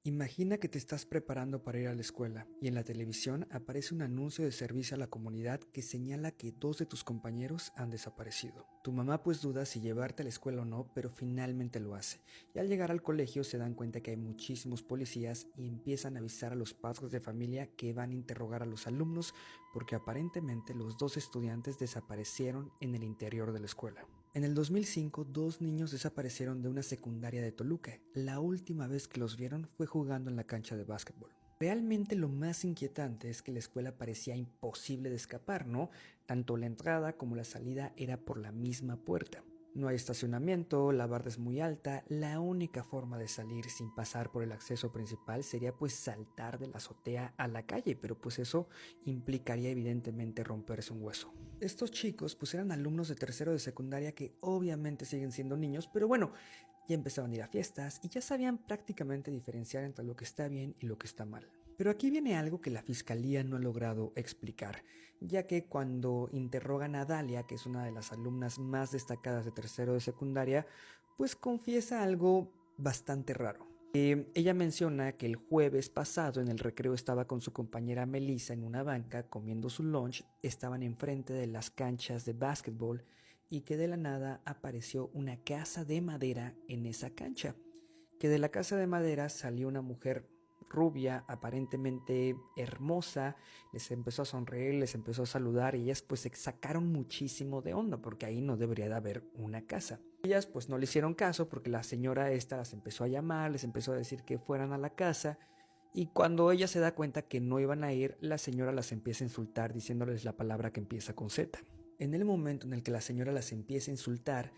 Imagina que te estás preparando para ir a la escuela y en la televisión aparece un anuncio de servicio a la comunidad que señala que dos de tus compañeros han desaparecido. Tu mamá pues duda si llevarte a la escuela o no, pero finalmente lo hace. Y al llegar al colegio se dan cuenta que hay muchísimos policías y empiezan a avisar a los padres de familia que van a interrogar a los alumnos porque aparentemente los dos estudiantes desaparecieron en el interior de la escuela. En el 2005, dos niños desaparecieron de una secundaria de Toluca. La última vez que los vieron fue jugando en la cancha de básquetbol. Realmente lo más inquietante es que la escuela parecía imposible de escapar, ¿no? Tanto la entrada como la salida era por la misma puerta. No hay estacionamiento, la barda es muy alta, la única forma de salir sin pasar por el acceso principal sería pues saltar de la azotea a la calle, pero pues eso implicaría evidentemente romperse un hueso. Estos chicos pues eran alumnos de tercero de secundaria que obviamente siguen siendo niños, pero bueno, ya empezaban a ir a fiestas y ya sabían prácticamente diferenciar entre lo que está bien y lo que está mal. Pero aquí viene algo que la fiscalía no ha logrado explicar, ya que cuando interrogan a Dalia, que es una de las alumnas más destacadas de tercero de secundaria, pues confiesa algo bastante raro. Ella menciona que el jueves pasado en el recreo estaba con su compañera Melissa en una banca comiendo su lunch, estaban enfrente de las canchas de básquetbol y que de la nada apareció una casa de madera en esa cancha, que de la casa de madera salió una mujer rubia, aparentemente hermosa, les empezó a sonreír, les empezó a saludar y ellas pues se sacaron muchísimo de onda porque ahí no debería de haber una casa. Ellas pues no le hicieron caso porque la señora esta las empezó a llamar, les empezó a decir que fueran a la casa y cuando ella se da cuenta que no iban a ir, la señora las empieza a insultar diciéndoles la palabra que empieza con Z. En el momento en el que la señora las empieza a insultar,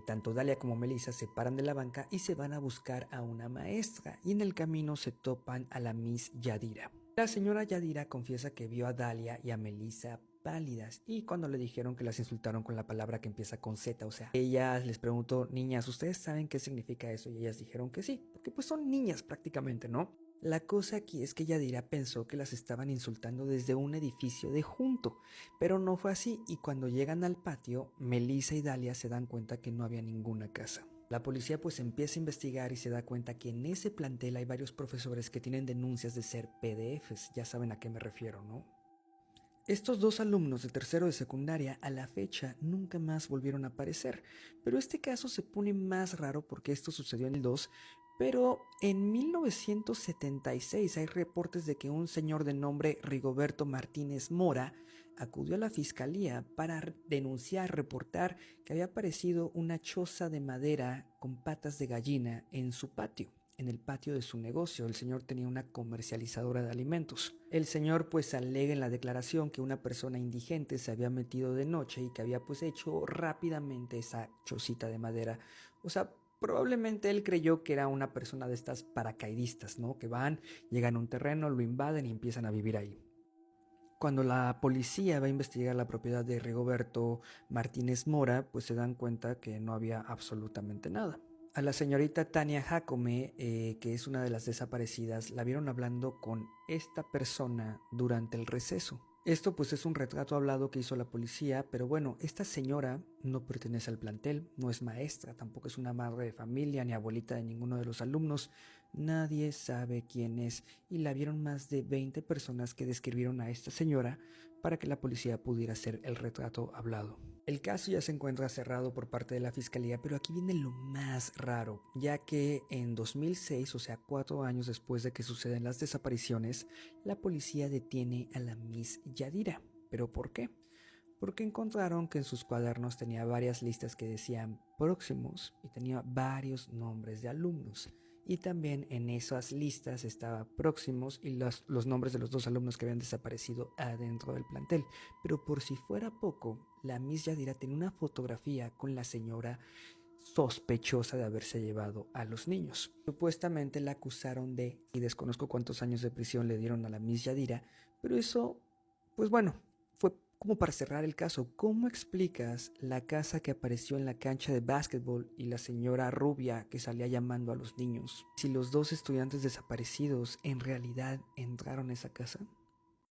tanto Dalia como Melissa se paran de la banca y se van a buscar a una maestra y en el camino se topan a la Miss Yadira. La señora Yadira confiesa que vio a Dalia y a Melissa pálidas y cuando le dijeron que las insultaron con la palabra que empieza con Z, o sea, ella les preguntó, niñas, ¿ustedes saben qué significa eso? Y ellas dijeron que sí, porque pues son niñas prácticamente, ¿no? La cosa aquí es que Yadira pensó que las estaban insultando desde un edificio de junto, pero no fue así y cuando llegan al patio, Melissa y Dalia se dan cuenta que no había ninguna casa. La policía pues empieza a investigar y se da cuenta que en ese plantel hay varios profesores que tienen denuncias de ser PDFs, ya saben a qué me refiero, ¿no? Estos dos alumnos de tercero de secundaria a la fecha nunca más volvieron a aparecer, pero este caso se pone más raro porque esto sucedió en el 2, pero en 1976 hay reportes de que un señor de nombre Rigoberto Martínez Mora acudió a la fiscalía para denunciar, reportar que había aparecido una choza de madera con patas de gallina en su patio. En el patio de su negocio, el señor tenía una comercializadora de alimentos. El señor pues alega en la declaración que una persona indigente se había metido de noche y que había pues hecho rápidamente esa chocita de madera. O sea, probablemente él creyó que era una persona de estas paracaidistas, ¿no? Que van, llegan a un terreno, lo invaden y empiezan a vivir ahí. Cuando la policía va a investigar la propiedad de Rigoberto Martínez Mora, pues se dan cuenta que no había absolutamente nada. A la señorita Tania Jacome, que es una de las desaparecidas, la vieron hablando con esta persona durante el receso. Esto pues es un retrato hablado que hizo la policía, pero bueno, esta señora no pertenece al plantel, no es maestra, tampoco es una madre de familia ni abuelita de ninguno de los alumnos. Nadie sabe quién es y la vieron más de 20 personas que describieron a esta señora para que la policía pudiera hacer el retrato hablado. El caso ya se encuentra cerrado por parte de la fiscalía, pero aquí viene lo más raro, ya que en 2006, o sea 4 años después de que suceden las desapariciones, la policía detiene a la Miss Yadira. ¿Pero por qué? Porque encontraron que en sus cuadernos tenía varias listas que decían próximos y tenía varios nombres de alumnos. Y también en esas listas estaba próximos y los nombres de los dos alumnos que habían desaparecido adentro del plantel. Pero por si fuera poco, la Miss Yadira tenía una fotografía con la señora sospechosa de haberse llevado a los niños. Supuestamente la acusaron de, y desconozco cuántos años de prisión le dieron a la Miss Yadira, pero eso, pues bueno, fue como para cerrar el caso. ¿Cómo explicas la casa que apareció en la cancha de básquetbol y la señora rubia que salía llamando a los niños? Si los dos estudiantes desaparecidos en realidad entraron a esa casa.